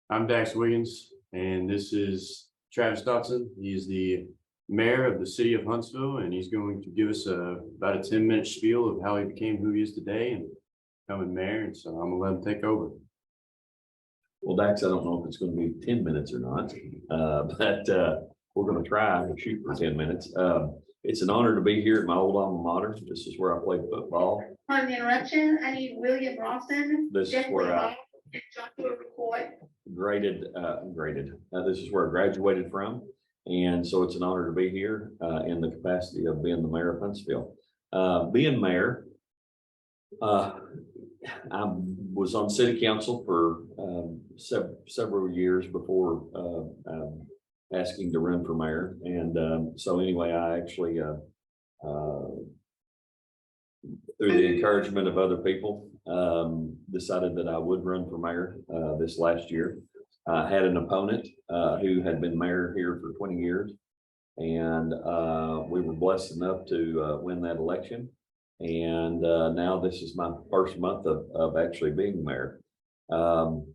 I'm Dax Wiggins, and this is Travis Dotson. He's the mayor of the city of Huntsville, and he's going to give us about a 10-minute spiel of how he became who he is today and becoming mayor. And so I'm gonna let him take over. Well, Dax, I don't know if it's going to be 10 minutes or not, but we're going to try and shoot for 10 minutes. It's an honor to be here at my old alma mater. This is where I played football. On the interruption, I need William Rawson. This is where I report. graded. This is where I graduated from. And so it's an honor to be here in the capacity of being the mayor of Huntsville. Being mayor, I was on city council for several years before asking to run for mayor. And so anyway, I actually, through the encouragement of other people, decided that I would run for mayor this last year. I had an opponent who had been mayor here for 20 years. And we were blessed enough to win that election. And now this is my first month of actually being mayor. I'm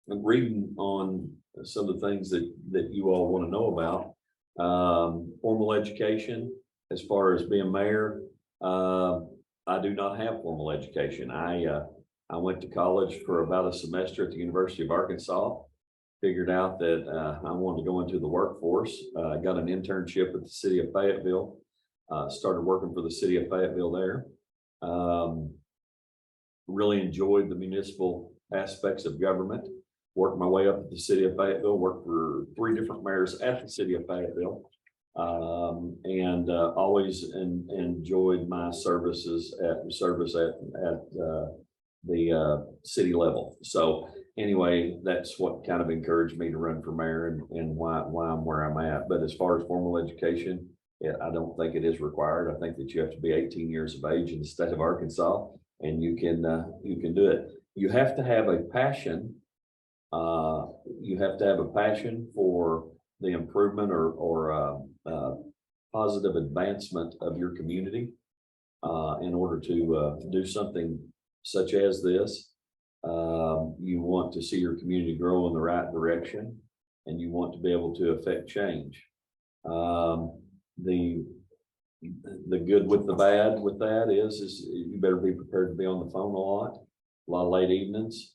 reading on some of the things that you all want to know about. Formal education, as far as being mayor, I do not have formal education. I went to college for about a semester at the University of Arkansas, figured out that I wanted to go into the workforce. I got an internship at the city of Fayetteville. Started working for the city of Fayetteville there. Really enjoyed the municipal aspects of government. Worked my way up at the city of Fayetteville, worked for 3 different mayors at the city of Fayetteville. And always enjoyed my service at the city level. So anyway, that's what kind of encouraged me to run for mayor and why I'm where I'm at. But as far as formal education, yeah, I don't think it is required. I think that you have to be 18 years of age in the state of Arkansas, and you can do it. You have to have a passion. You have to have a passion for the improvement or positive advancement of your community in order to do something such as this. You want to see your community grow in the right direction, and you want to be able to affect change. The good with the bad with that is you better be prepared to be on the phone a lot of late evenings.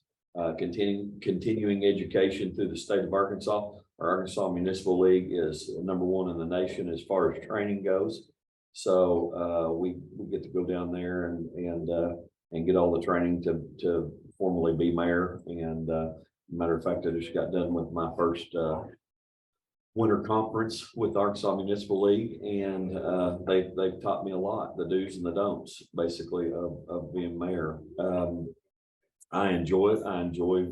Continuing education through the state of Arkansas. Our Arkansas Municipal League is #1 in the nation as far as training goes. So we get to go down there and get all the training to formally be mayor. And matter of fact, I just got done with my first winter conference with Arkansas Municipal League, and they've taught me a lot, the do's and the don'ts, basically, of being mayor. I enjoy it. I enjoy,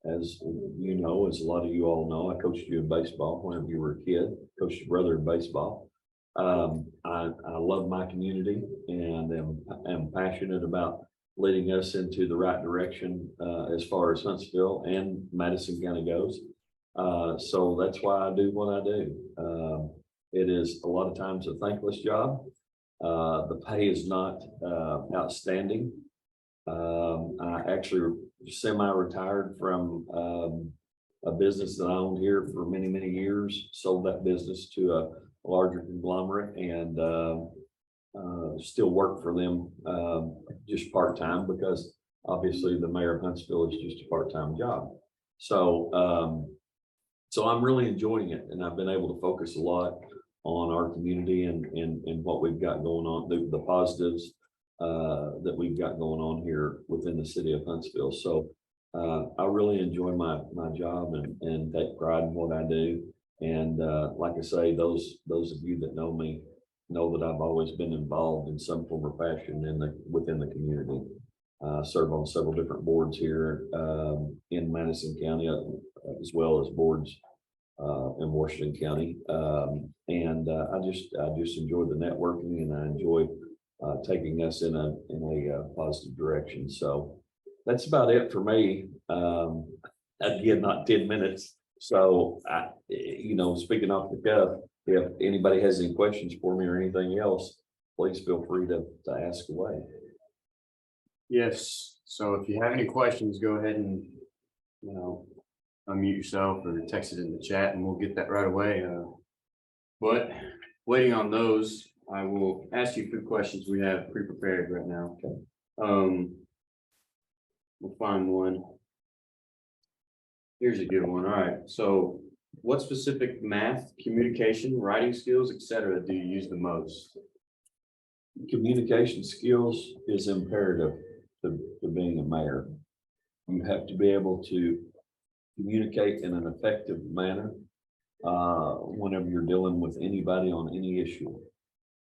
as you know, as a lot of you all know, I coached you in baseball whenever you were a kid, coached your brother in baseball. I love my community and am passionate about leading us into the right direction as far as Huntsville and Madison County goes. So that's why I do what I do. It is a lot of times a thankless job. The pay is not outstanding. I actually semi-retired from a business that I owned here for many, many years, sold that business to a larger conglomerate, and still work for them just part-time, because obviously the mayor of Huntsville is just a part-time job. So so I'm really enjoying it, and I've been able to focus a lot on our community and what we've got going on, the positives that we've got going on here within the city of Huntsville. So I really enjoy my job and take pride in what I do. And like I say, those of you that know me know that I've always been involved in some form or fashion within the community. Serve on several different boards here in Madison County, as well as boards in Washington County. And I just enjoy the networking, and I enjoy taking us in a positive direction. So that's about it for me. Again, not 10 minutes. So speaking off the cuff, if anybody has any questions for me or anything else, please feel free to ask away. Yes. So if you have any questions, go ahead and unmute yourself or text it in the chat and we'll get that right away. But waiting on those, I will ask you a few questions we have pre-prepared right now. We'll find one. Here's a good one. All right. So what specific math, communication, writing skills, etc. do you use the most? Communication skills is imperative to being a mayor. You have to be able to communicate in an effective manner whenever you're dealing with anybody on any issue.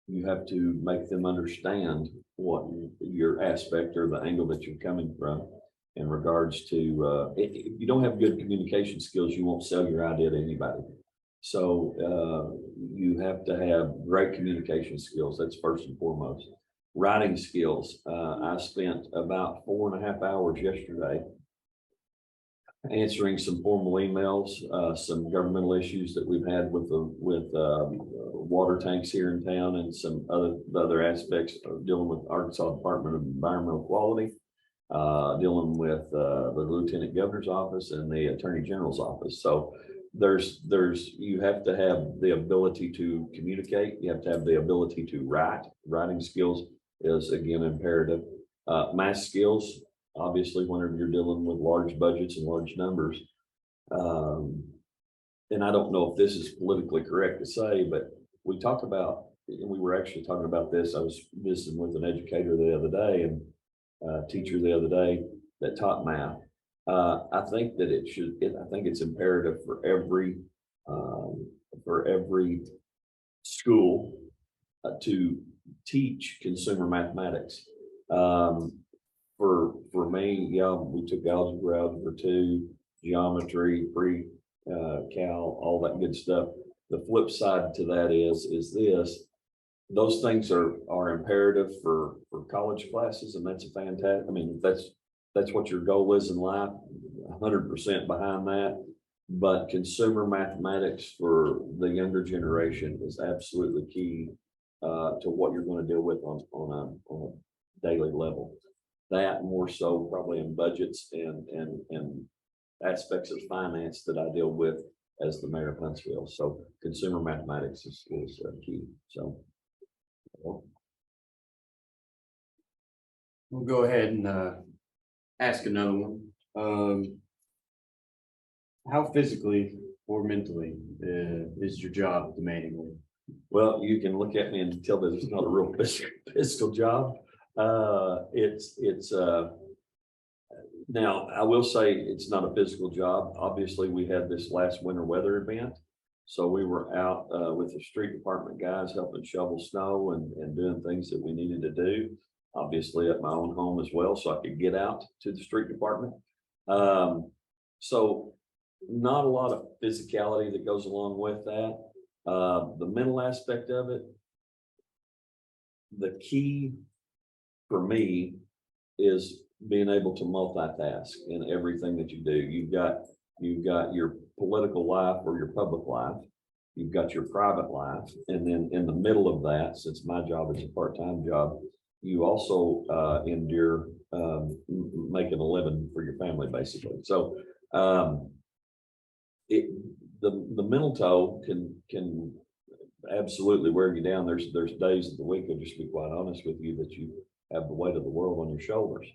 You have to make them understand what your aspect or the angle that you're coming from in regards to, if you don't have good communication skills, you won't sell your idea to anybody. So you have to have great communication skills. That's first and foremost. Writing skills. I spent about 4.5 hours yesterday answering some formal emails, some governmental issues that we've had with water tanks here in town, and some other aspects of dealing with Arkansas Department of Environmental Quality, dealing with the Lieutenant Governor's office and the Attorney General's office. So you have to have the ability to communicate. You have to have the ability to write. Writing skills is again imperative. Math skills, obviously, whenever you're dealing with large budgets and large numbers. And I don't know if this is politically correct to say, but we talk about, and we were actually talking about this. I was visiting with an educator the other day and a teacher the other day that taught math. I think that I think it's imperative for every school to teach consumer mathematics. For me, yeah, we took algebra 2, geometry, pre-cal, all that good stuff. The flip side to that is this. Those things are imperative for college classes, and that's a fantastic. I mean, that's what your goal is in life. 100% behind that. But consumer mathematics for the younger generation is absolutely key to what you're going to deal with on a daily level. That more so probably in budgets and aspects of finance that I deal with as the mayor of Huntsville. So consumer mathematics is key. So we'll go ahead and ask another one. How physically or mentally is your job demanding? Well, you can look at me and tell that it's not a real physical job. Now I will say it's not a physical job. Obviously, we had this last winter weather event, so we were out with the street department guys helping shovel snow and doing things that we needed to do. Obviously, at my own home as well, so I could get out to the street department. So not a lot of physicality that goes along with that. The mental aspect of it, the key for me is being able to multitask in everything that you do. You've got your political life or your public life, you've got your private life, and then in the middle of that, since my job is a part-time job, you also endure making a living for your family, basically. So the mental toll can absolutely wear you down. There's days of the week, I'll just be quite honest with you, that you have the weight of the world on your shoulders.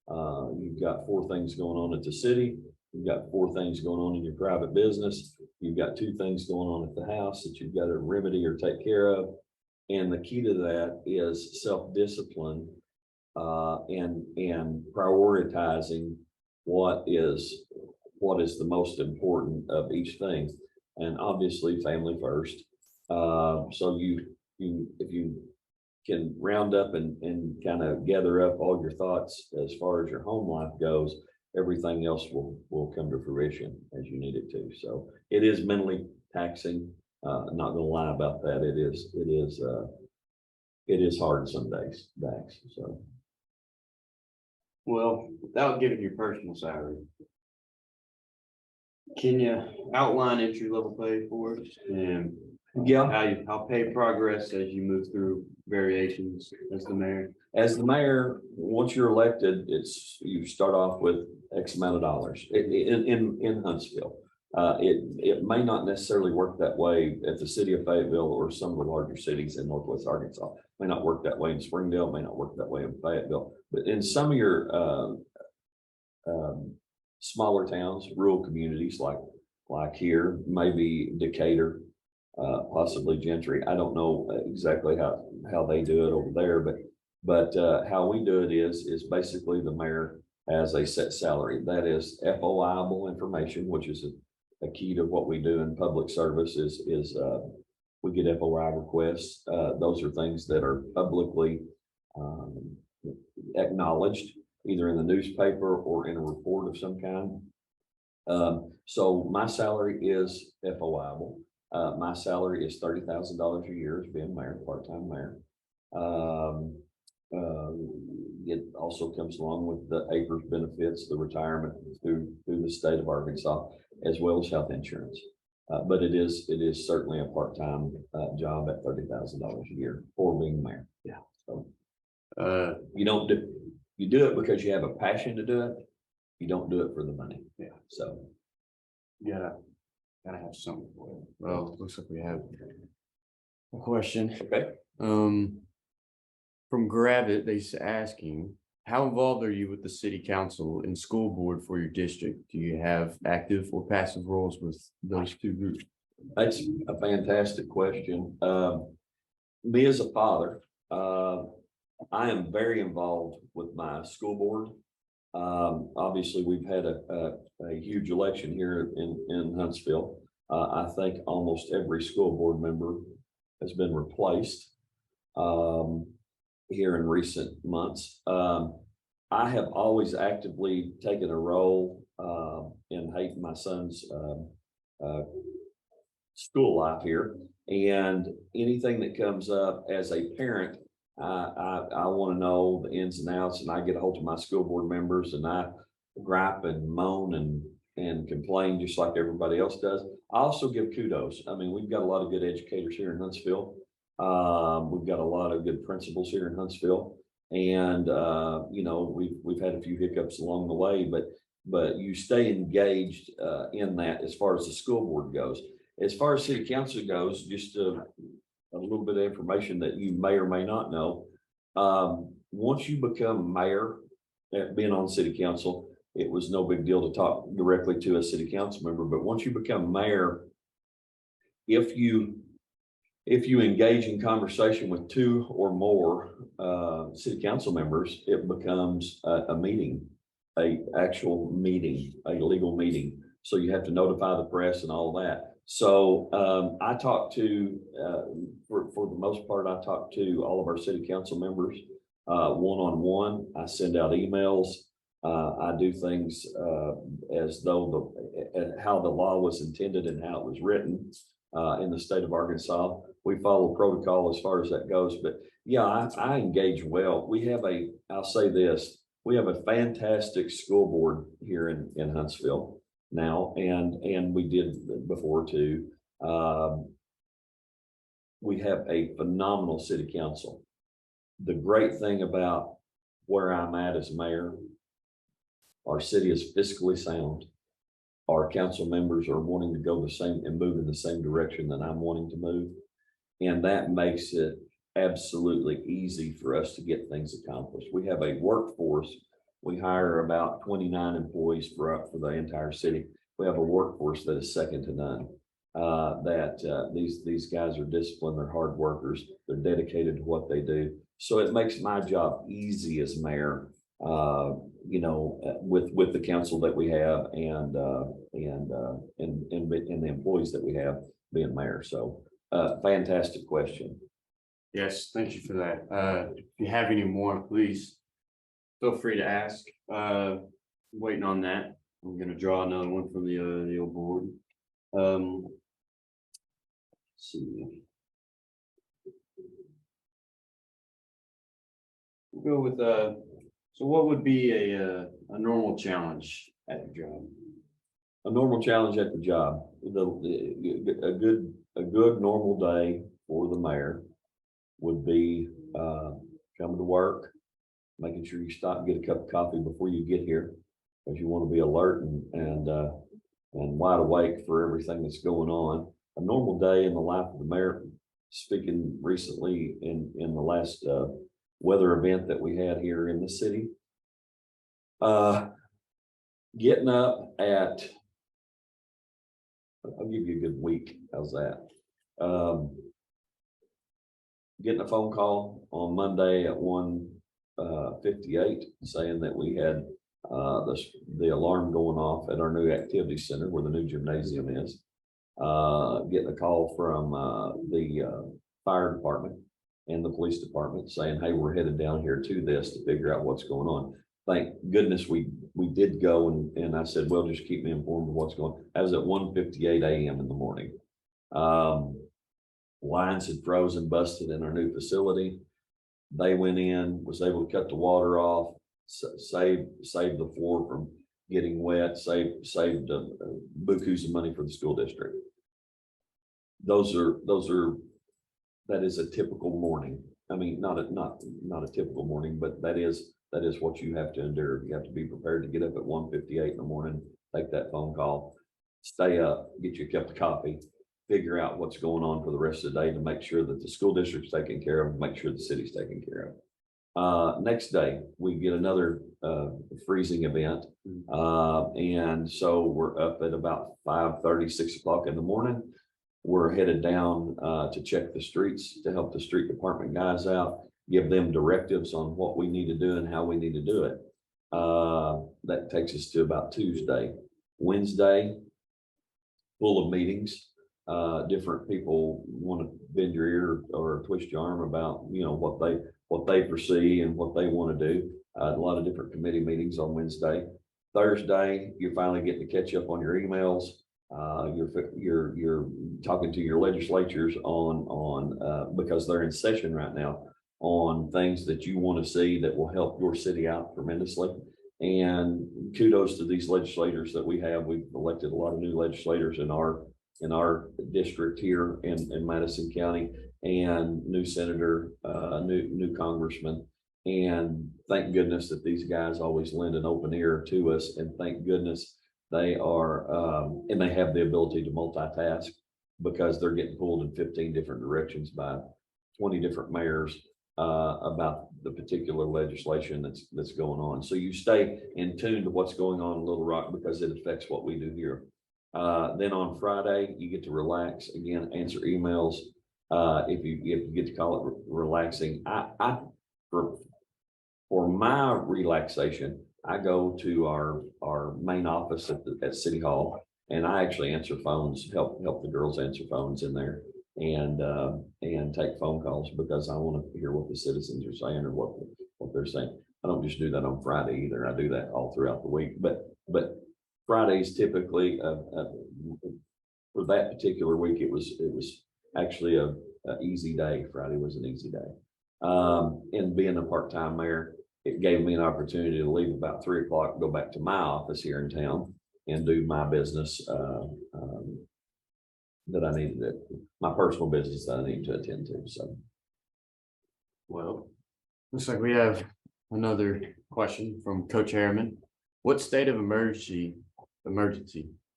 You've got 4 things going on at the city. You've got 4 things going on in your private business. You've got 2 things going on at the house that you've got to remedy or take care of. And the key to that is self-discipline and prioritizing what is the most important of each thing. And obviously family first. So if you can round up and kind of gather up all your thoughts as far as your home life goes, everything else will come to fruition as you need it to. So it is mentally taxing. I'm not going to lie about that. It is hard some days. So, Well, without giving your personal salary, can you outline entry level pay for us and how pay progress as you move through variations as the mayor? As the mayor, once you're elected, you start off with X amount of dollars in Huntsville. It may not necessarily work that way at the city of Fayetteville or some of the larger cities in Northwest Arkansas. May not work that way in Springdale, may not work that way in Fayetteville, but in some of your smaller towns, rural communities like here, maybe Decatur, possibly Gentry. I don't know exactly how they do it over there, but how we do it is basically the mayor has a set salary. That is FOIable information, which is a key to what we do in public service is we get FOI requests. Those are things that are publicly acknowledged either in the newspaper or in a report of some kind. So my salary is FOIable. My salary is $30,000 a year as being mayor, part-time mayor. It also comes along with the acres benefits, the retirement through the state of Arkansas, as well as health insurance. But it is certainly a part-time job at $30,000 a year for being mayor. Yeah. So you do it because you have a passion to do it. You don't do it for the money. Yeah. So gotta have something for it. Well, looks like we have a question. okay. From Gravitt, they're asking, how involved are you with the city council and school board for your district? Do you have active or passive roles with those two groups? That's a fantastic question. Me as a father, I am very involved with my school board. Obviously, we've had a huge election here in Huntsville. I think almost every school board member has been replaced here in recent months. I have always actively taken a role in Hayden, my son's school life here, and anything that comes up as a parent, I want to know the ins and outs, and I get a hold of my school board members and I gripe and moan and complain just like everybody else does. I also give kudos. I mean, we've got a lot of good educators here in Huntsville. We've got a lot of good principals here in Huntsville, and we've had a few hiccups along the way, but you stay engaged in that as far as the school board goes. As far as city council goes, just a little bit of information that you may or may not know. Once you become mayor, being on city council, it was no big deal to talk directly to a city council member. But once you become mayor, if you engage in conversation with two or more city council members, it becomes a meeting, an actual meeting, a legal meeting. So you have to notify the press and all that. So I talk to, for the most part, I talk to all of our city council members one-on-one. I send out emails. I do things as though how the law was intended and how it was written in the state of Arkansas. We follow protocol as far as that goes. But yeah, I engage well. I'll say this, we have a fantastic school board here in Huntsville now, and we did before too. We have a phenomenal city council. The great thing about where I'm at as mayor, our city is fiscally sound. Our council members are wanting to go the same and move in the same direction that I'm wanting to move. And that makes it absolutely easy for us to get things accomplished. We have a workforce. We hire about 29 employees for the entire city. We have a workforce that is second to none. These guys are disciplined, they're hard workers, they're dedicated to what they do. So it makes my job easy as mayor, with the council that we have and the employees that we have being mayor. So fantastic question. Yes, thank you for that. If you have any more, please feel free to ask. Waiting on that. I'm gonna draw another one from the old board. Let's see. We'll go with so what would be a normal challenge at your job? A normal challenge at the job, a good normal day for the mayor would be coming to work, making sure you stop and get a cup of coffee before you get here, because you want to be alert and wide awake for everything that's going on. A normal day in the life of the mayor, speaking recently in the last weather event that we had here in the city. Getting up at, I'll give you a good week. How's that? Getting a phone call on Monday at 1:58 saying that we had the alarm going off at our new activity center where the new gymnasium is. Getting a call from the fire department and the police department saying, hey, we're headed down here to this to figure out what's going on. Thank goodness we did go, and I said, well, just keep me informed of what's going on. That was at 1:58 a.m. in the morning. Lines had frozen, busted in our new facility. They went in, was able to cut the water off, saved the floor from getting wet, saved bukus of money for the school district. That is a typical morning. I mean, not a typical morning, but that is what you have to endure. You have to be prepared to get up at 1:58 in the morning, take that phone call, stay up, get you a cup of coffee, figure out what's going on for the rest of the day to make sure that the school district's taken care of, make sure the city's taken care of. Next day, we get another freezing event. And so we're up at about 5:30, 6 o'clock in the morning. We're headed down to check the streets to help the street department guys out, give them directives on what we need to do and how we need to do it. That takes us to about Tuesday. Wednesday, full of meetings. Different people want to bend your ear or twist your arm about, what they foresee and what they want to do. A lot of different committee meetings on Wednesday. Thursday, you're finally getting to catch up on your emails. You're talking to your legislatures on because they're in session right now, on things that you want to see that will help your city out tremendously. And kudos to these legislators that we have. We've elected a lot of new legislators in our district here in Madison County, and new senator, new congressman. And thank goodness that these guys always lend an open ear to us. And thank goodness they are, and they have the ability to multitask, because they're getting pulled in 15 different directions by 20 different mayors about the particular legislation that's going on. So you stay in tune to what's going on in Little Rock, because it affects what we do here. Then on Friday, you get to relax again, answer emails. If you get to call it relaxing, for my relaxation, I go to our main office at City Hall, and I actually answer phones, help the girls answer phones in there, and take phone calls, because I want to hear what the citizens are saying or what they're saying. I don't just do that on Friday either. I do that all throughout the week, but Fridays typically, for that particular week, it was actually a easy day. Friday was an easy day. And being a part-time mayor, it gave me an opportunity to leave about 3 o'clock, go back to my office here in town and do my business that I needed to, my personal business that I need to attend to. So, Well, looks like we have another question from Co-Chairman. What state of emergency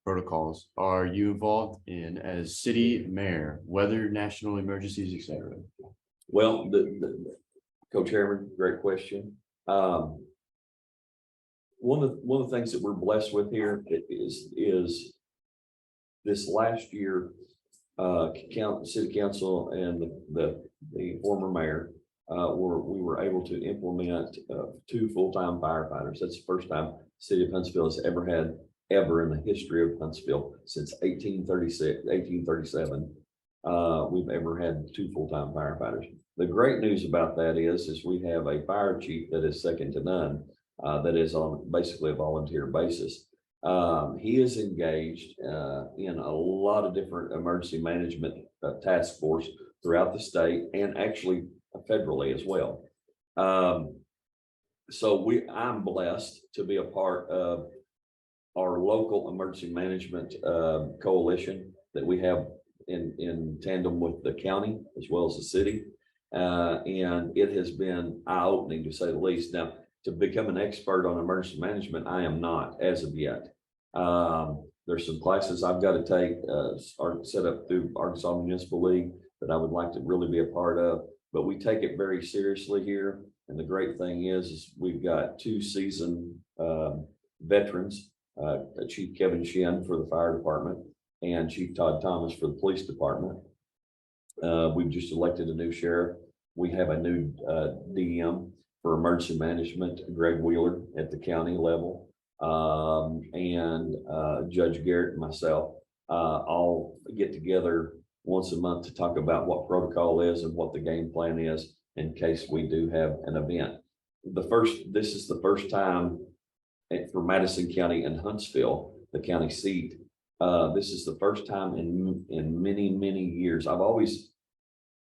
protocols are you involved in as city mayor, weather, national emergencies, etc.? Well, the Co-Chairman, great question. One of the things that we're blessed with here is this last year, city council and the former mayor we were able to implement 2 full-time firefighters. That's the first time the city of Huntsville has ever had in the history of Huntsville since 1837. We've ever had 2 full-time firefighters. The great news about that is we have a fire chief that is second to none, that is on basically a volunteer basis. He is engaged in a lot of different emergency management task force throughout the state, and actually federally as well. So I'm blessed to be a part of our local emergency management coalition that we have in tandem with the county as well as the city. And it has been eye-opening, to say the least. Now, to become an expert on emergency management, I am not as of yet. There's some classes I've got to take, are set up through Arkansas Municipal League that I would like to really be a part of, but we take it very seriously here. And the great thing is we've got 2 seasoned veterans, Chief Kevin Shin for the fire department and Chief Todd Thomas for the police department. We've just elected a new sheriff. We have a new DM for emergency management, Greg Wheeler at the county level, and Judge Garrett and myself all get together once a month to talk about what protocol is and what the game plan is in case we do have an event. This is the first time for Madison County and Huntsville, the county seat. This is the first time in many years. I've always,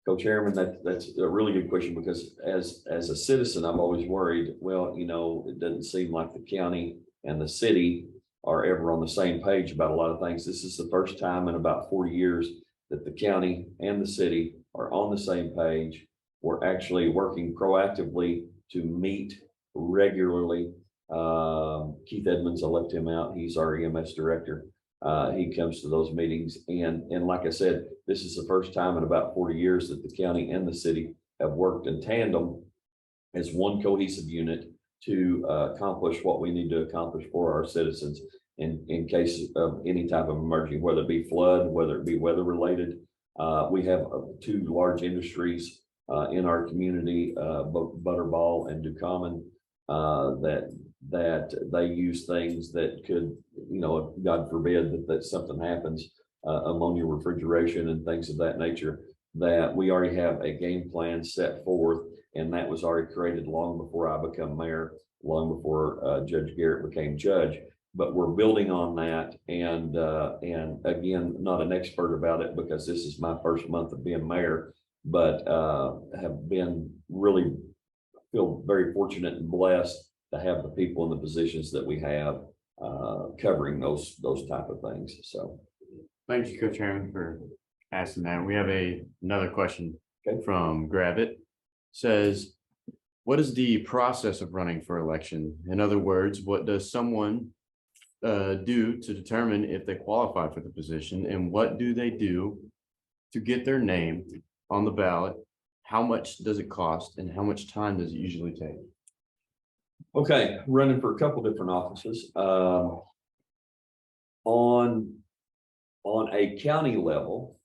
Coach Harriman, that's a really good question, because as a citizen, I've always worried, well, you know, it doesn't seem like the county and the city are ever on the same page about a lot of things. This is the first time in about 40 years that the county and the city are on the same page. We're actually working proactively to meet regularly. Keith Edmonds, I left him out. He's our EMS director. He comes to those meetings. And like I said, this is the first time in about 40 years that the county and the city have worked in tandem as one cohesive unit to accomplish what we need to accomplish for our citizens in case of any type of emergency, whether it be flood, whether it be weather related. We have 2 large industries in our community, Butterball and Ducommon, that they use things that could, you know, God forbid that something happens, ammonia refrigeration and things of that nature, that we already have a game plan set forth. And that was already created long before I became mayor, long before Judge Garrett became judge. But we're building on that, and again, not an expert about it because this is my first month of being mayor, but have been really feel very fortunate and blessed to have the people in the positions that we have covering those type of things. So, Thank you, Coach Harriman, for asking that. We have another question from Gravit. Says, what is the process of running for election? In other words, what does someone do to determine if they qualify for the position, and what do they do to get their name on the ballot? How much does it cost, and how much time does it usually take? Okay, running for a couple different offices. On a county level,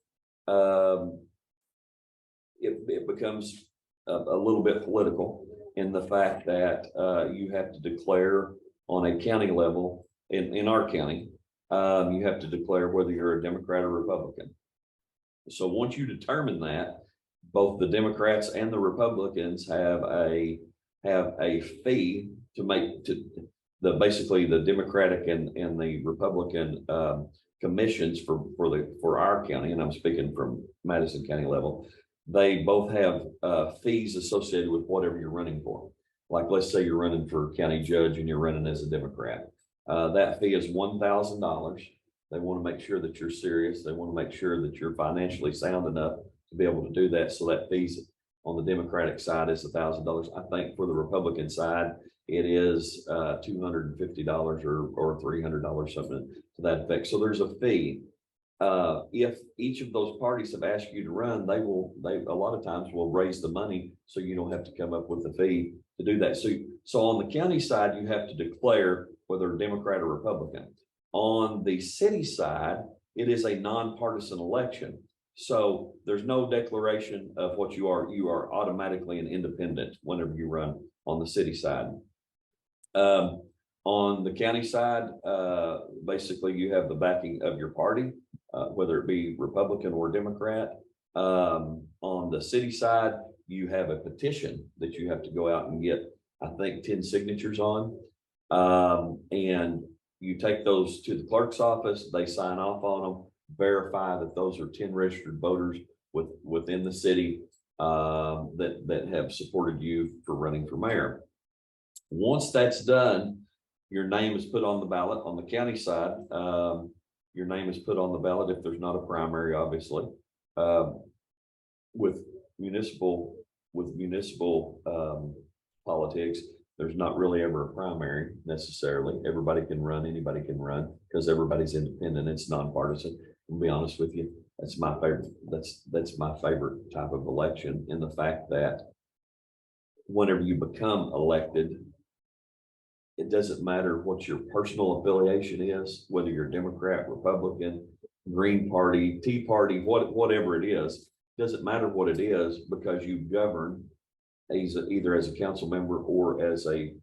it becomes a little bit political in the fact that you have to declare on a county level. In our county, you have to declare whether you're a Democrat or Republican. So once you determine that, both the Democrats and the Republicans have a fee to make to basically the Democratic and the Republican commissions for our county, and I'm speaking from Madison County level. They both have fees associated with whatever you're running for. Like, let's say you're running for county judge and you're running as a Democrat. That fee is $1,000. They want to make sure that you're serious. They want to make sure that you're financially sound enough to be able to do that. So that fees on the Democratic side is $1,000. I think for the Republican side, it is $250 or $300, something to that effect. So there's a fee. If each of those parties have asked you to run, they a lot of times will raise the money so you don't have to come up with the fee to do that. So on the county side, you have to declare whether Democrat or Republican. On the city side, it is a nonpartisan election. So there's no declaration of what you are. You are automatically an independent whenever you run on the city side. On the county side, basically you have the backing of your party, whether it be Republican or Democrat. On the city side, you have a petition that you have to go out and get, I think, 10 signatures on. And you take those to the clerk's office, they sign off on them, verify that those are 10 registered voters within the city that have supported you for running for mayor. Once that's done, your name is put on the ballot. On the county side, your name is put on the ballot if there's not a primary, obviously. With municipal politics, there's not really ever a primary necessarily. Everybody can run, anybody can run, because everybody's independent. It's nonpartisan. To be honest with you, that's my favorite. That's my favorite type of election, in the fact that whenever you become elected, it doesn't matter what your personal affiliation is, whether you're Democrat, Republican, Green Party, Tea Party, whatever it is. Doesn't matter what it is, because you govern either as a council member or as a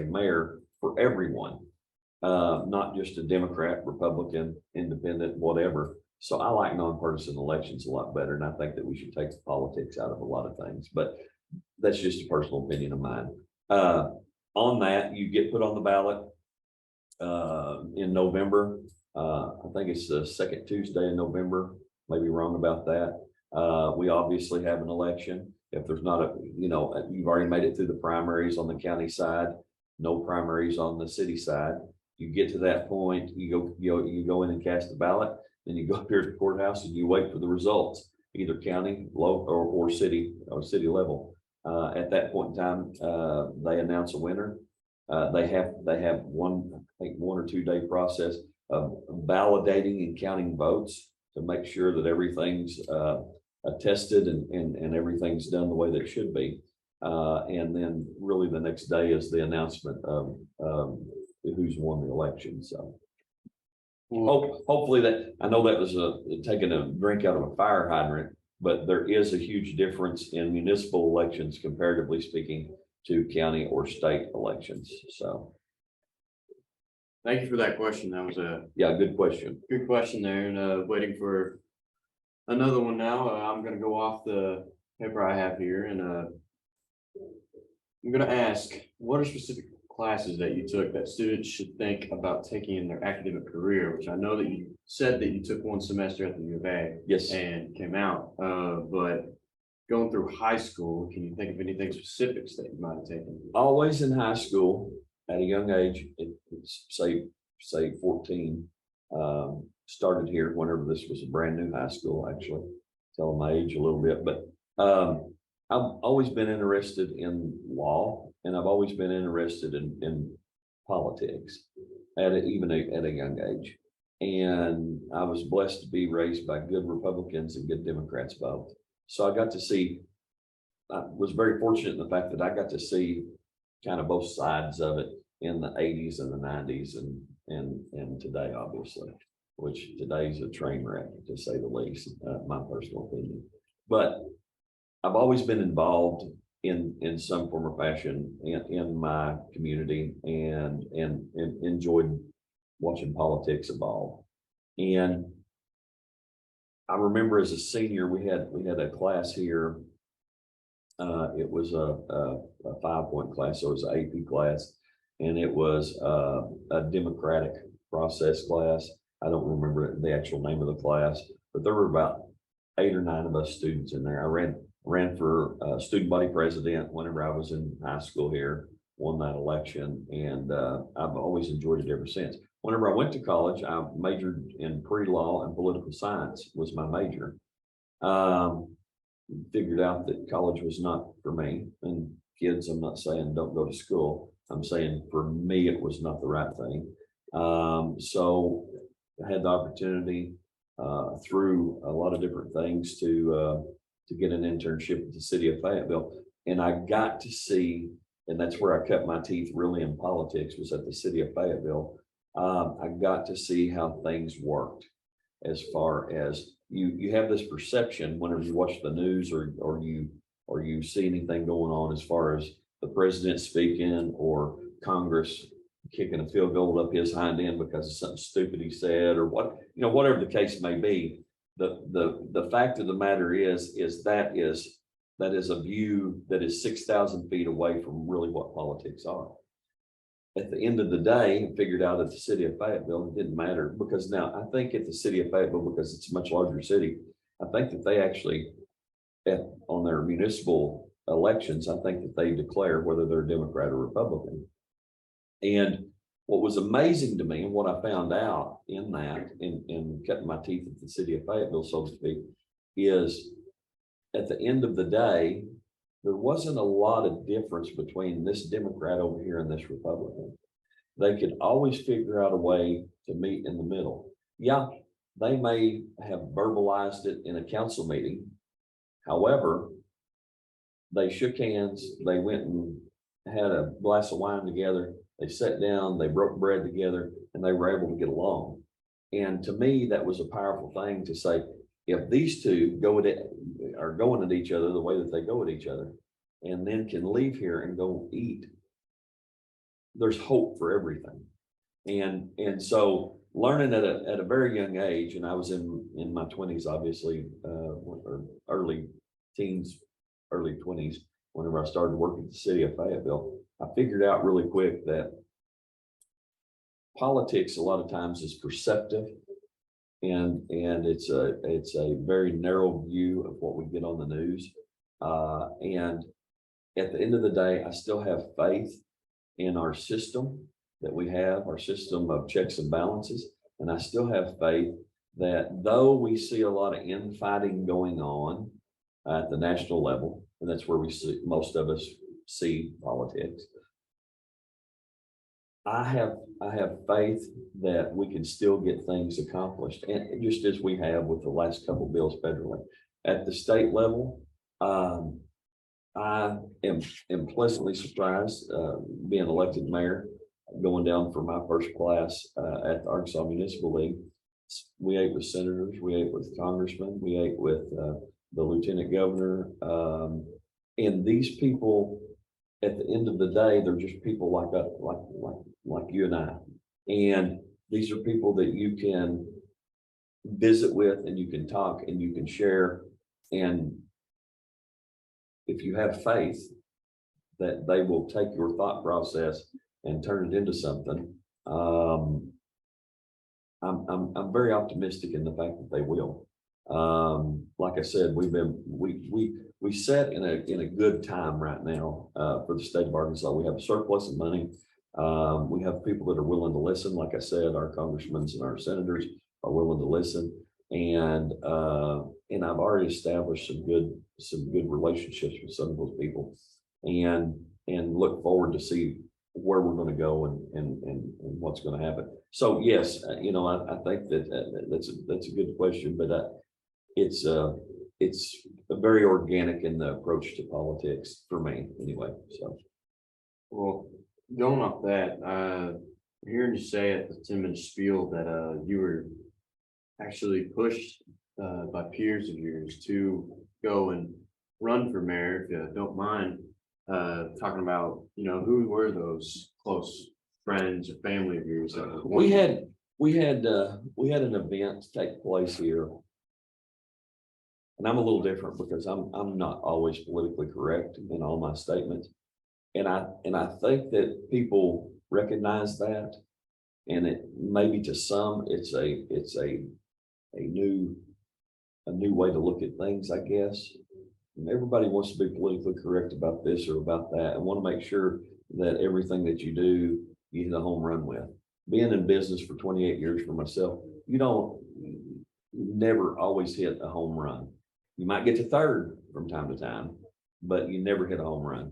mayor for everyone, not just a Democrat, Republican, Independent, whatever. So I like nonpartisan elections a lot better, and I think that we should take the politics out of a lot of things. But that's just a personal opinion of mine. On that, you get put on the ballot in November. I think it's the second Tuesday in November. Maybe wrong about that. We obviously have an election. If there's not a, you've already made it through the primaries on the county side, no primaries on the city side. You get to that point, you go in and cast the ballot, then you go up here to the courthouse and you wait for the results, either county, local, or city level. At that point in time, they announce a winner. They have one, I think 1 or 2 day process of validating and counting votes to make sure that everything's attested and everything's done the way that it should be. And then really the next day is the announcement of who's won the election. So hopefully that, I know that was taking a drink out of a fire hydrant, but there is a huge difference in municipal elections, comparatively speaking, to county or state elections. So Thank you for that question. That was a good question. good question there, and waiting for another one now. I'm going to go off the paper I have here, and I'm going to ask, what are specific classes that you took that students should think about taking in their academic career? Which I know that you said that you took 1 semester at the U of A. Yes. And came out, but going through high school, can you think of anything specifics that you might have taken? Always in high school at a young age, say 14, started here whenever this was a brand new high school, actually. Tell my age a little bit, but I've always been interested in law, and I've always been interested in politics even at a young age. And I was blessed to be raised by good Republicans and good Democrats both. So I was very fortunate in the fact that I got to see kind of both sides of it in the 80s and the 90s and today, obviously, which today's a train wreck, to say the least, my personal opinion. But I've always been involved in some form or fashion in my community and enjoyed watching politics evolve. And I remember as a senior, we had a class here. It was a 5-point class, so it was an AP class, and it was a democratic process class. I don't remember the actual name of the class, but there were about 8 or 9 of us students in there. I ran for student body president whenever I was in high school here, won that election, and I've always enjoyed it ever since. Whenever I went to college, I majored in pre-law and political science was my major. Figured out that college was not for me. And kids, I'm not saying don't go to school. I'm saying for me, it was not the right thing. So I had the opportunity through a lot of different things to get an internship at the city of Fayetteville. And I got to see, and that's where I cut my teeth really in politics, was at the city of Fayetteville. I got to see how things worked, as far as you have this perception whenever you watch the news or you see anything going on, as far as the president speaking or Congress kicking a field goal up his hind end because of something stupid he said, or whatever the case may be. The fact of the matter is that is a view that is 6,000 feet away from really what politics are. At the end of the day, I figured out at the city of Fayetteville, it didn't matter, because now I think at the city of Fayetteville, because it's a much larger city, I think that they actually, on their municipal elections, I think that they declare whether they're Democrat or Republican. And what was amazing to me, and what I found out in that, in cutting my teeth at the city of Fayetteville, so to speak, is at the end of the day, there wasn't a lot of difference between this Democrat over here and this Republican. They could always figure out a way to meet in the middle. Yeah, they may have verbalized it in a council meeting. However, they shook hands, they went and had a glass of wine together, they sat down, they broke bread together, and they were able to get along. And to me, that was a powerful thing to say, if these two are going at each other the way that they go at each other, and then can leave here and go eat, there's hope for everything. And so learning at a very young age, and I was in my 20s, obviously, or early teens, early 20s, whenever I started working at the city of Fayetteville, I figured out really quick that politics a lot of times is perceptive, and it's a very narrow view of what we get on the news. And at the end of the day, I still have faith in our system that we have, our system of checks and balances. And I still have faith that though we see a lot of infighting going on at the national level, and that's where we see most of us see politics, I have faith that we can still get things accomplished, and just as we have with the last couple of bills federally. At the state level, I am pleasantly surprised being elected mayor, going down for my first class at the Arkansas Municipal League. We ate with senators, we ate with congressmen, we ate with the lieutenant governor, and these people, at the end of the day, they're just people like us, like you and I. And these are people that you can visit with, and you can talk, and you can share. And if you have faith that they will take your thought process and turn it into something, I'm very optimistic in the fact that they will. Like I said, we set in a good time right now for the state of Arkansas. We have a surplus of money. We have people that are willing to listen. Like I said, our congressmen and our senators are willing to listen, and I've already established some good relationships with some of those people, and look forward to see where we're going to go and what's going to happen. So yes, I think that's a good question, but it's very organic in the approach to politics for me anyway. So, Well, going off that, hearing you say at the 10-minute spiel that you were actually pushed by peers of yours to go and run for mayor, if you don't mind talking about, who were those close friends or family of yours that were we had an event take place here. And I'm a little different because I'm not always politically correct in all my statements. And I think that people recognize that. And it maybe to some it's a new way to look at things, I guess. And everybody wants to be politically correct about this or about that, and want to make sure that everything that you do, you hit a home run with. Being in business for 28 years for myself, you never always hit a home run. You might get to third from time to time, but you never hit a home run.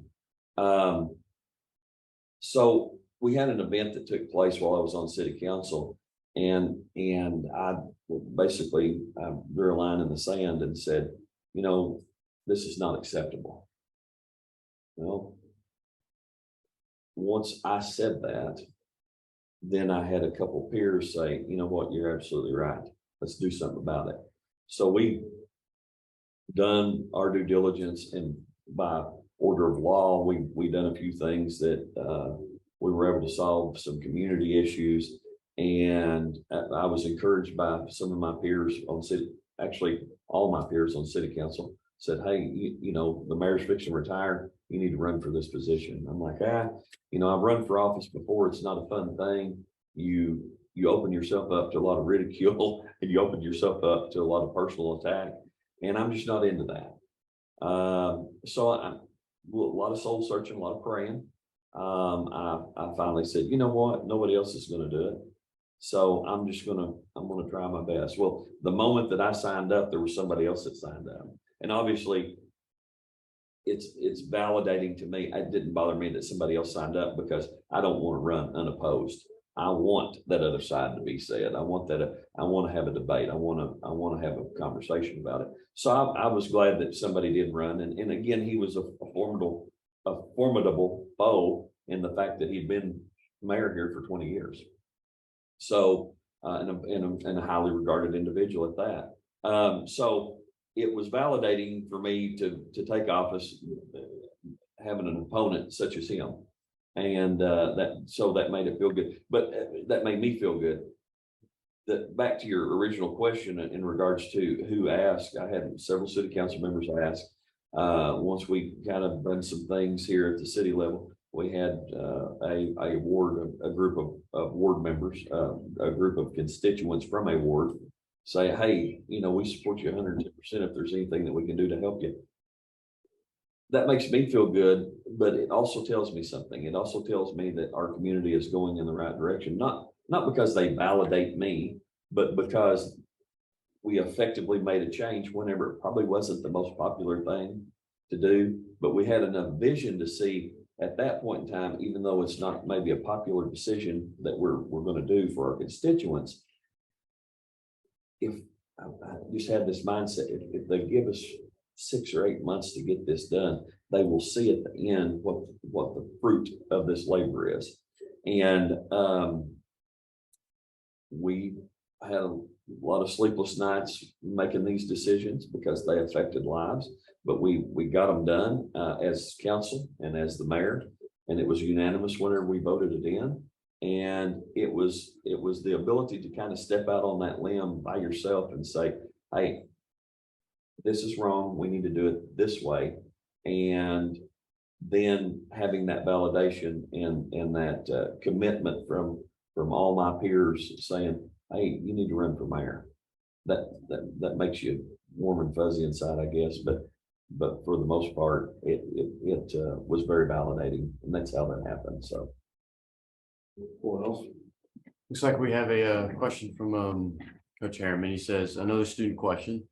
So we had an event that took place while I was on city council, and I basically drew a line in the sand and said, this is not acceptable. Well, once I said that, then I had a couple peers say, you know what, you're absolutely right. Let's do something about it. So we done our due diligence, and by order of law, we done a few things that we were able to solve some community issues. And I was encouraged by some of my peers on city, actually all my peers on city council said, hey, the mayor's fixing to retire. You need to run for this position. I'm like, I've run for office before. It's not a fun thing. You open yourself up to a lot of ridicule, and you open yourself up to a lot of personal attack. And I'm just not into that. So a lot of soul searching, a lot of praying. I finally said, you know what? Nobody else is going to do it. So I'm going to try my best. Well, the moment that I signed up, there was somebody else that signed up. And obviously it's validating to me. It didn't bother me that somebody else signed up because I don't want to run unopposed. I want that other side to be said. I want to have a debate. I want to have a conversation about it. So I was glad that somebody did run. And again, he was a formidable foe in the fact that he'd been mayor here for 20 years. So, and a highly regarded individual at that. So it was validating for me to take office, having an opponent such as him. And that made it feel good, but that made me feel good. That back to your original question in regards to who asked, I had several city council members ask. Once we kind of done some things here at the city level, we had a group of ward members, a group of constituents from a ward say, hey, we support you 110% if there's anything that we can do to help you. That makes me feel good, but it also tells me something. It also tells me that our community is going in the right direction, not because they validate me, but because we effectively made a change whenever it probably wasn't the most popular thing to do, but we had enough vision to see at that point in time, even though it's not maybe a popular decision that we're going to do for our constituents, if I just had this mindset, if they give us 6 or 8 months to get this done, they will see at the end what the fruit of this labor is. And we had a lot of sleepless nights making these decisions because they affected lives, but we got them done as council and as the mayor, and it was unanimous whenever we voted it in. And it was the ability to kind of step out on that limb by yourself and say, hey, this is wrong. We need to do it this way. And then having that validation and that commitment from all my peers saying, hey, you need to run for mayor. That makes you warm and fuzzy inside, I guess. But for the most part, it was very validating, and that's how that happened. So. What else? Looks like we have a question from Coach Harriman. He says, another student question.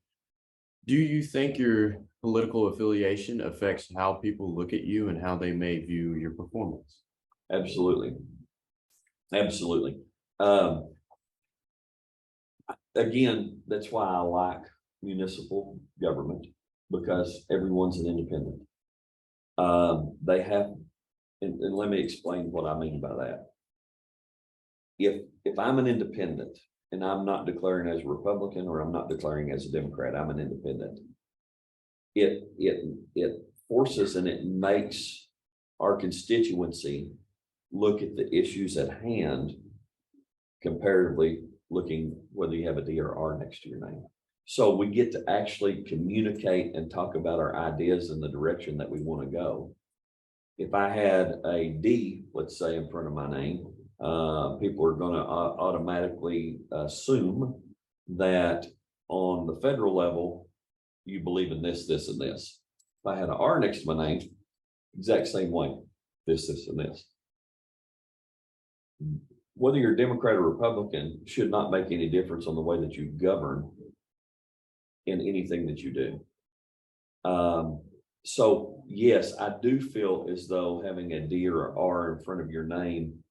Do you think your political affiliation affects how people look at you and how they may view your performance? Absolutely. Absolutely. Again, that's why I like municipal government, because everyone's an independent. They have, and let me explain what I mean by that. If I'm an independent and I'm not declaring as a Republican or I'm not declaring as a Democrat, I'm an independent. It forces and it makes our constituency look at the issues at hand comparatively, looking whether you have a D or R next to your name. So we get to actually communicate and talk about our ideas in the direction that we want to go. If I had a D, let's say, in front of my name, people are going to automatically assume that on the federal level, you believe in this, this, and this. If I had an R next to my name, exact same way, this, and this. Whether you're Democrat or Republican should not make any difference on the way that you govern in anything that you do. So yes, I do feel as though having a D or R in front of your name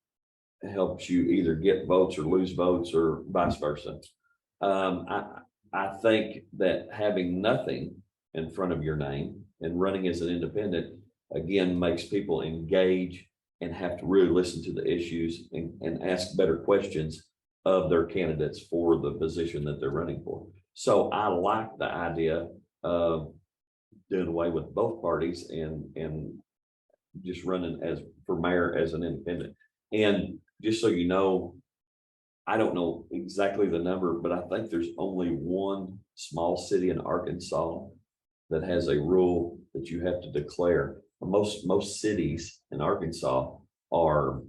helps you either get votes or lose votes or vice versa. I think that having nothing in front of your name and running as an independent, again, makes people engage and have to really listen to the issues and ask better questions of their candidates for the position that they're running for. So I like the idea of doing away with both parties and just running as for mayor as an independent. And just so you know, I don't know exactly the number, but I think there's only one small city in Arkansas that has a rule that you have to declare. Most cities in Arkansas are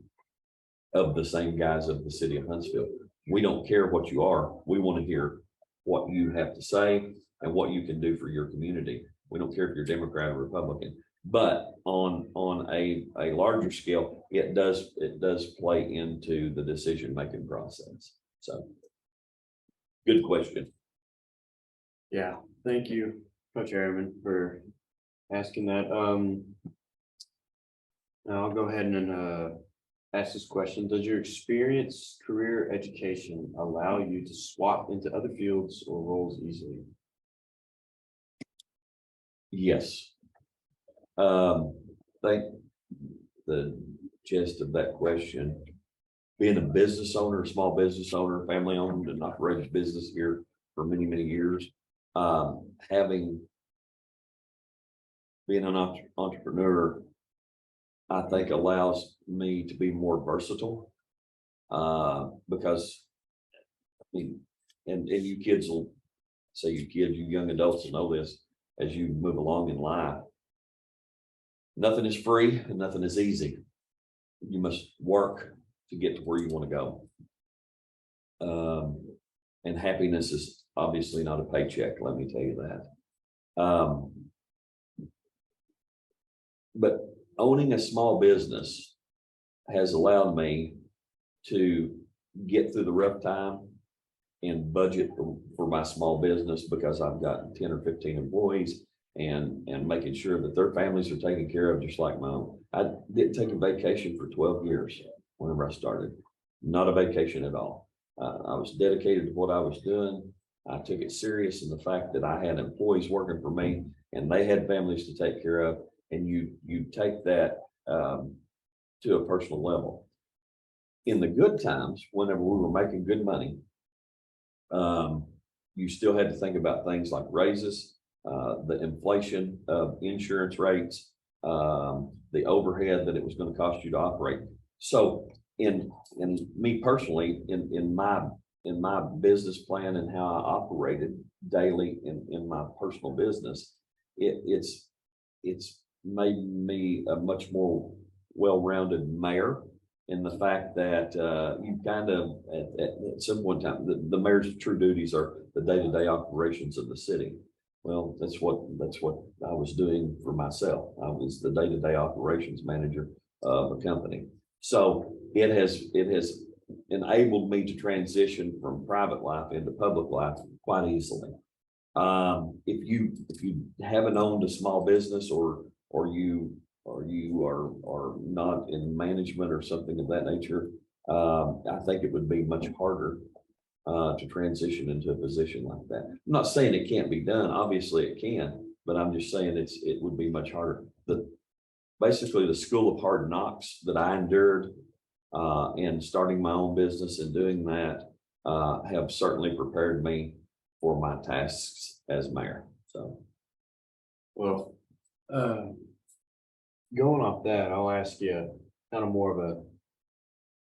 of the same guise of the city of Huntsville. We don't care what you are. We want to hear what you have to say and what you can do for your community. We don't care if you're Democrat or Republican. But on a larger scale, it does play into the decision-making process. So good question. Yeah, thank you, Coach Harriman, for asking that. Now I'll go ahead and ask this question. Does your experience, career, education allow you to swap into other fields or roles easily? Yes. Think the gist of that question, being a business owner, small business owner, family owned and operated business here for many, many years, being an entrepreneur, I think allows me to be more versatile. Because I mean, and you kids will say, you young adults will know this as you move along in life. Nothing is free and nothing is easy. You must work to get to where you want to go. And happiness is obviously not a paycheck, let me tell you that. But owning a small business has allowed me to get through the rough time and budget for my small business, because I've got 10 or 15 employees and making sure that their families are taken care of just like my own. I didn't take a vacation for 12 years whenever I started. Not a vacation at all. I was dedicated to what I was doing. I took it serious in the fact that I had employees working for me and they had families to take care of. And you take that to a personal level. In the good times, whenever we were making good money, you still had to think about things like raises, the inflation of insurance rates, the overhead that it was going to cost you to operate. So in me personally, in my business plan and how I operated daily in my personal business, it's made me a much more well-rounded mayor, in the fact that you kind of at some point in time, the mayor's true duties are the day-to-day operations of the city. Well, that's what I was doing for myself. I was the day-to-day operations manager of a company. So it has enabled me to transition from private life into public life quite easily. If you haven't owned a small business, or you are not in management or something of that nature, I think it would be much harder to transition into a position like that. I'm not saying it can't be done. Obviously it can, but I'm just saying it would be much harder. Basically the school of hard knocks that I endured in starting my own business and doing that have certainly prepared me for my tasks as mayor. So, Well, going off that, I'll ask you kind of more of a,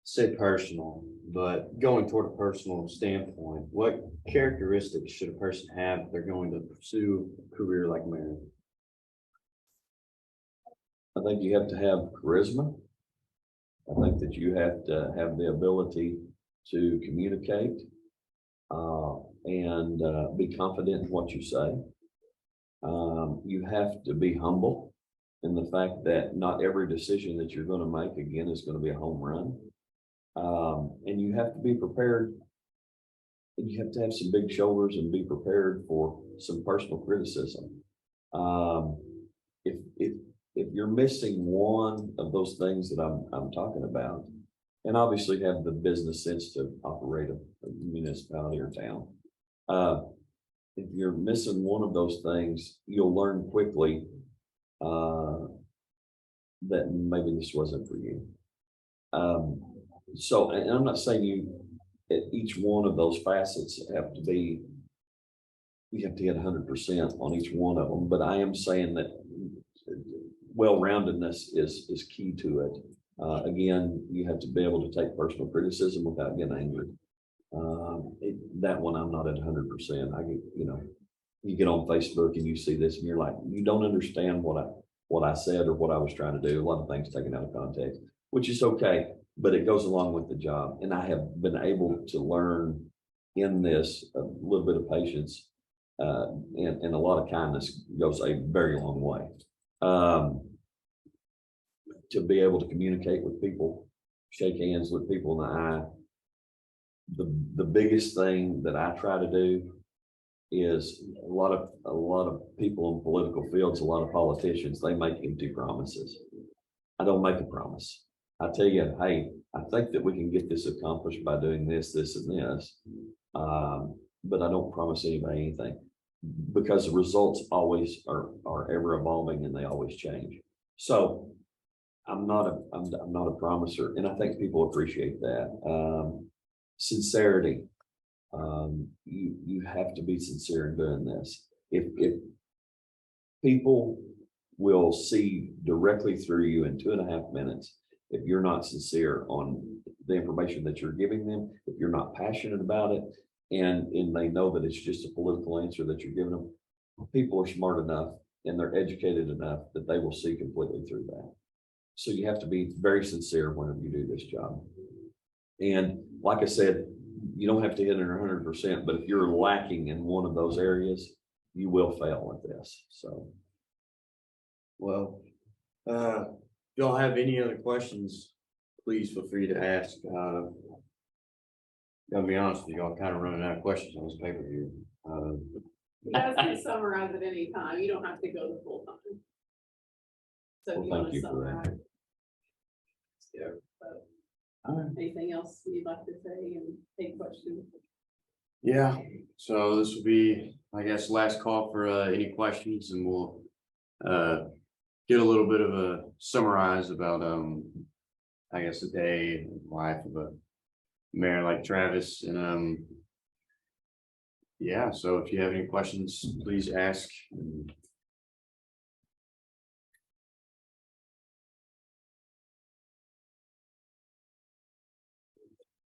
say personal, but going toward a personal standpoint, what characteristics should a person have if they're going to pursue a career like mayor? I think you have to have charisma. I think that you have to have the ability to communicate and be confident in what you say. You have to be humble in the fact that not every decision that you're going to make, again, is going to be a home run. And you have to be prepared. And you have to have some big shoulders and be prepared for some personal criticism. If you're missing one of those things that I'm talking about, and obviously have the business sense to operate a municipality or town, if you're missing one of those things, you'll learn quickly that maybe this wasn't for you. So, and I'm not saying each one of those facets you have to get 100% on each one of them, but I am saying that well-roundedness is key to it. Again, you have to be able to take personal criticism without getting angry. That one I'm not at 100%. I get, you get on Facebook and you see this and you're like, you don't understand what I said or what I was trying to do. A lot of things taken out of context, which is okay, but it goes along with the job. And I have been able to learn in this a little bit of patience and a lot of kindness goes a very long way. To be able to communicate with people, shake hands with people in the eye. The biggest thing that I try to do is a lot of people in political fields, a lot of politicians, they make empty promises. I don't make a promise. I tell you, hey, I think that we can get this accomplished by doing this, this, and this. But I don't promise anybody anything because the results always are ever evolving and they always change. So I'm not a promiser, and I think people appreciate that. Sincerity. You have to be sincere in doing this. If people will see directly through you in 2.5 minutes, if you're not sincere on the information that you're giving them, if you're not passionate about it, and they know that it's just a political answer that you're giving them, people are smart enough and they're educated enough that they will see completely through that. So you have to be very sincere whenever you do this job. And like I said, you don't have to hit it 100%, but if you're lacking in one of those areas, you will fail at this. So, Well, if y'all have any other questions, please feel free to ask. Gotta be honest with you, I'm kind of running out of questions on this paper here. You guys can summarize at any time. You don't have to go the full time. So if you Well, want thank to you for that. summarize. Yeah, but anything else you'd like to say and take questions? Yeah, so this will be, I guess, last call for any questions, and we'll get a little bit of a summarize about I guess the day and life of a mayor like Travis. And yeah, so if you have any questions, please ask.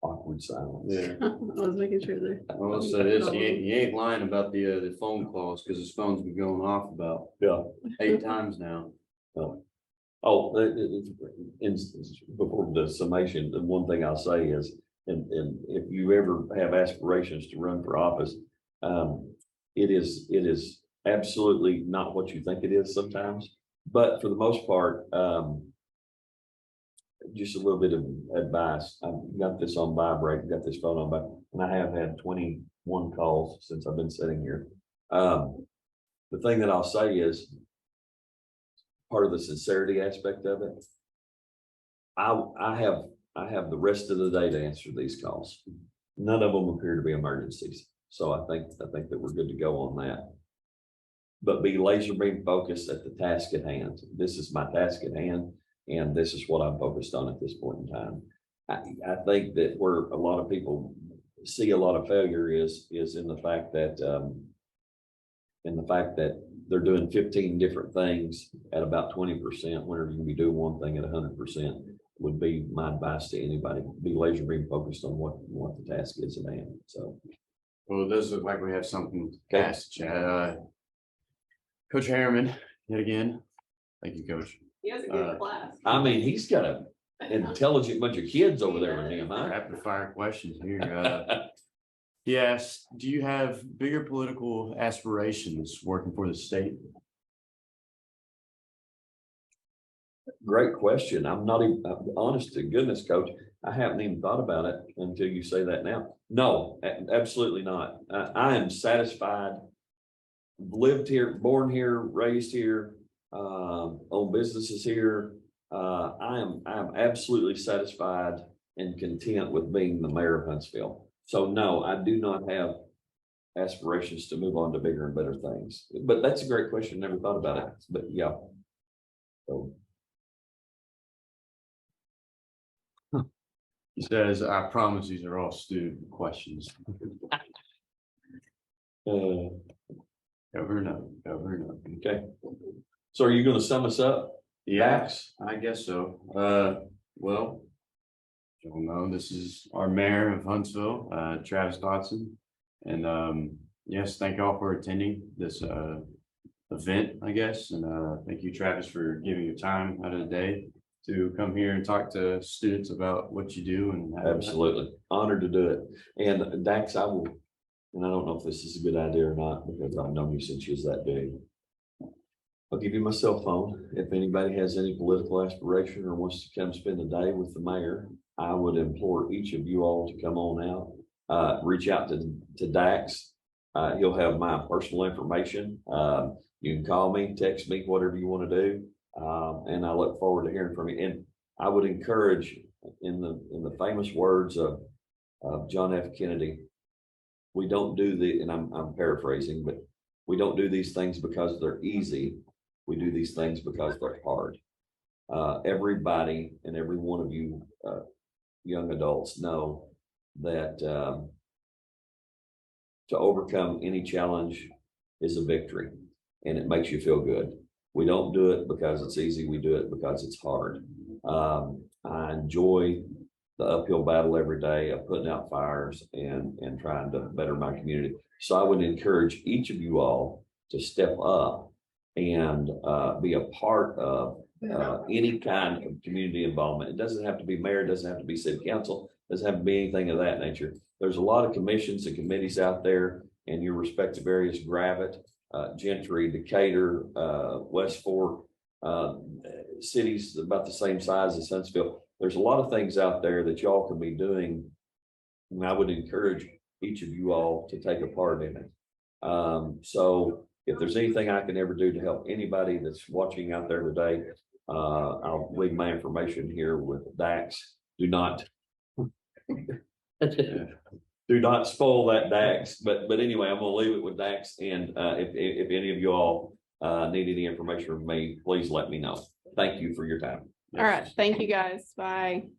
awkward silence. Yeah. I was making sure there. Well, so this, he ain't lying about the phone calls, because his phone's been going off about Yeah. 8 times now. Before the summation, the one thing I'll say is, and if you ever have aspirations to run for office, it is absolutely not what you think it is sometimes. But for the most part, just a little bit of advice. I've got this on vibrate, got this phone on vibrate, and I have had 21 calls since I've been sitting here. The thing that I'll say is, part of the sincerity aspect of it, I have the rest of the day to answer these calls. None of them appear to be emergencies. So I think that we're good to go on that. But be laser beam focused at the task at hand. This is my task at hand, and this is what I'm focused on at this point in time. I think that where a lot of people see a lot of failure is in the fact that they're doing 15 different things at about 20%, whenever you can be doing one thing at 100%, would be my advice to anybody. Be laser beam focused on what the task is at hand. So, Well, it does look like we have something Okay. asked, Chad. Coach Harriman, yet again. Thank you, Coach. He has a good class. I mean, he's got an intelligent bunch of kids over there with him, huh? Rapid fire questions here. Yes, do you have bigger political aspirations working for the state? Great question. I'm not even, honest to goodness, Coach, I haven't even thought about it until you say that now. No, absolutely not. I am satisfied. Lived here, born here, raised here, own businesses here. I am absolutely satisfied and content with being the mayor of Huntsville. So no, I do not have aspirations to move on to bigger and better things. But that's a great question. Never thought about it. But yeah. So. He says, I promise these are all student questions. Cover enough. Okay. So are you going to sum us up? Yes, I guess so. Well, you'll know this is our mayor of Huntsville, Travis Dotson. And yes, thank y'all for attending this event, I guess. And thank you, Travis, for giving your time out of the day to come here and talk to students about what you do. And Absolutely. Honored to do it. And Dax, I will, and I don't know if this is a good idea or not, because I've known you since you was that big. I'll give you my cell phone. If anybody has any political aspiration or wants to come spend the day with the mayor, I would implore each of you all to come on out, reach out to Dax. He'll have my personal information. You can call me, text me, whatever you want to do. And I look forward to hearing from you. And I would encourage, in the famous words of John F. Kennedy, we don't do and I'm paraphrasing, but we don't do these things because they're easy. We do these things because they're hard. Everybody and every one of you young adults know that to overcome any challenge is a victory, and it makes you feel good. We don't do it because it's easy. We do it because it's hard. I enjoy the uphill battle every day of putting out fires and trying to better my community. So I would encourage each of you all to step up and be a part of any kind of community involvement. It doesn't have to be mayor, it doesn't have to be city council, it doesn't have to be anything of that nature. There's a lot of commissions and committees out there in your respective areas: Gravette, Gentry, Decatur, West Fork, cities about the same size as Huntsville. There's a lot of things out there that y'all can be doing, and I would encourage each of you all to take a part in it. So if there's anything I can ever do to help anybody that's watching out there today, I'll leave my information here with Dax. Do not spoil that, Dax. But anyway, I'm gonna leave it with Dax. And if any of you all need any information from me, please let me know. Thank you for your time. All right. Thank you guys. Bye.